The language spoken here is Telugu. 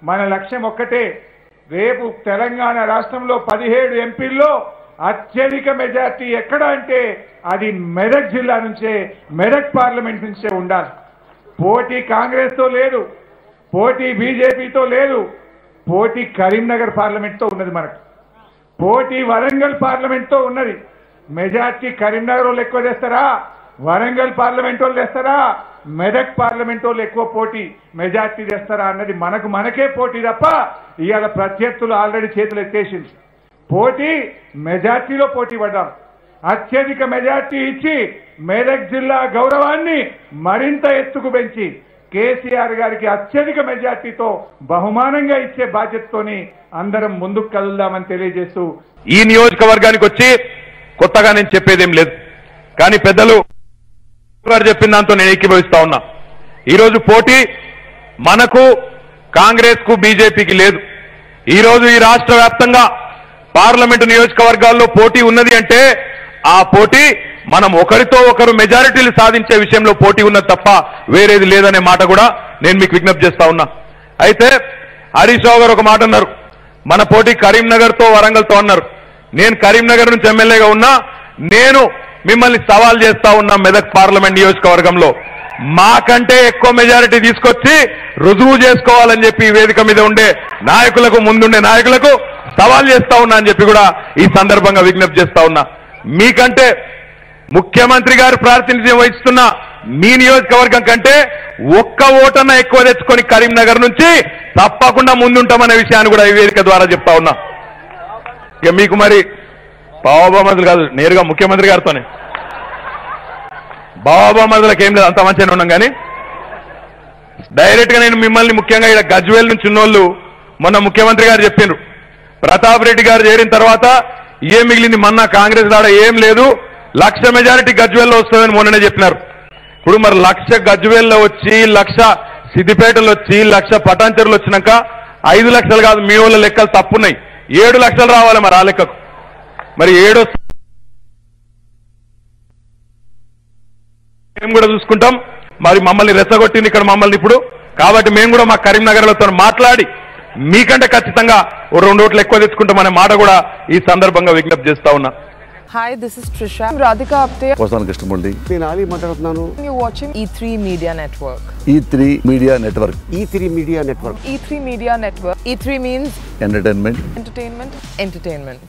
మన లక్ష్యం ఒక్కటే, రేపు తెలంగాణ రాష్ట్రంలో 17 ఎంపీల్లో అత్యధిక మెజార్టీ ఎక్కడ అంటే అది మెదక్ జిల్లా నుంచే, మెదక్ పార్లమెంట్ నుంచే ఉండాలి. పోటీ కాంగ్రెస్ తో లేదు, పోటీ బీజేపీతో లేదు, పోటీ కరీంనగర్ పార్లమెంట్ తో ఉన్నది. మనకు పోటీ వరంగల్ పార్లమెంట్ తో ఉన్నది. మెజార్టీ కరీంనగర్ వాళ్ళు ఎక్కువ చేస్తారా, వరంగల్ పార్లమెంట్ వాళ్ళు చేస్తారా, మెదక్ పార్లమెంట్ వాళ్ళు ఎక్కువ పోటీ మెజార్టీ చేస్తారా అన్నది మనకే పోటీ తప్ప ఇవాళ ప్రత్యర్థులు ఆల్రెడీ చేతులు ఎత్తేసింది. పోటీ మెజార్టీలో పోటీ పడ్డాం. అత్యధిక మెజార్టీ ఇచ్చి మెదక్ జిల్లా గౌరవాన్ని మరింత ఎత్తుకు పెంచి కేసీఆర్ గారికి అత్యధిక మెజార్టీతో బహుమానంగా ఇచ్చే బాధ్యతతోని అందరం ముందుకు కదులుదామని తెలియజేస్తూ ఈ నియోజకవర్గానికి వచ్చి కొత్తగా నేను చెప్పేదేం లేదు. కానీ పెద్దలు గారు చెప్పిన దాంతో నేను ఏకీభవిస్తా ఉన్నా. ఈరోజు పోటీ మనకు కాంగ్రెస్ కు బీజేపీకి లేదు. ఈరోజు ఈ రాష్ట్ర వ్యాప్తంగా పార్లమెంటు నియోజకవర్గాల్లో పోటీ ఉన్నది అంటే ఆ పోటీ మనం ఒకరితో ఒకరు మెజారిటీలు సాధించే విషయంలో పోటీ ఉన్నది తప్ప వేరేది లేదనే మాట కూడా నేను మీకు విజ్ఞప్తి చేస్తా ఉన్నా. అయితే హరీష్ రావు గారు ఒక మాట అన్నారు, మన పోటీ కరీంనగర్ తో వరంగల్ తో అన్నారు. నేను కరీంనగర్ నుంచి ఎమ్మెల్యేగా ఉన్నా, నేను మిమ్మల్ని సవాల్ చేస్తా ఉన్నా మెదక్ పార్లమెంట్ నియోజకవర్గంలో మాకంటే ఎక్కువ మెజారిటీ తీసుకొచ్చి రుజువు చేసుకోవాలని చెప్పి వేదిక మీద ఉండే నాయకులకు, ముందుండే నాయకులకు సవాల్ చేస్తా ఉన్నా అని చెప్పి కూడా ఈ సందర్భంగా విజ్ఞప్తి చేస్తా ఉన్నా. మీకంటే ముఖ్యమంత్రి గారు ప్రాతినిధ్యం వహిస్తున్న మీ నియోజకవర్గం కంటే ఒక్క ఓటన్న ఎక్కువ తెచ్చుకొని కరీంనగర్ నుంచి తప్పకుండా ముందుంటామనే విషయాన్ని కూడా ఈ వేదిక ద్వారా చెప్తా ఉన్నా. ఇక మీకు మరి బాబామదులు కాదు, నేరుగా ముఖ్యమంత్రి గారితోనే. బాబామదులకు ఏం లేదు, అంత మంచిగానే ఉన్నాం. కానీ డైరెక్ట్ గా నేను మిమ్మల్ని ముఖ్యంగా ఇక్కడ గజ్వేల్ నుంచి ఉన్నోళ్ళు మొన్న ముఖ్యమంత్రి గారు చెప్పిండ్రు, ప్రతాప్ రెడ్డి గారు చేరిన తర్వాత ఏం మిగిలింది, మొన్న కాంగ్రెస్ దాడ ఏం లేదు, 1,00,000 మెజారిటీ గజ్వేల్లో వస్తుందని మొన్ననే చెప్పినారు. ఇప్పుడు మరి 1,00,000 గజ్వేల్లో వచ్చి, 1,00,000 సిద్దిపేటలో వచ్చి, 1,00,000 పటాన్చెరులు వచ్చినాక 5 లక్షలు కాదు, మీ వాళ్ళ లెక్కలు తప్పున్నాయి. 7 లక్షలు రావాలి మరి ఆ లెక్కకు. మరి 7 మేము కూడా చూసుకుంటాం. మరి మమ్మల్ని రెచ్చగొట్టింది ఇక్కడ మమ్మల్ని ఇప్పుడు. కాబట్టి మేము కూడా మా కరీంనగర్లతో మాట్లాడి మీకంటే ఖచ్చితంగా 2 ఓట్లు ఎక్కువ తెచ్చుకుంటామనే మాట కూడా ఈ సందర్భంగా విజ్ఞప్తి చేస్తా ఉన్నా. Hi, this is Trisha. I'm Radhika Apte. వస్తాను కృష్ణమూర్తి. నేను ఆలీ మాట్లాడుతున్నాను. You're watching E3 Media Network. E3 Media Network. E3 Media Network. E3 Media Network. E3 means Entertainment. entertainment.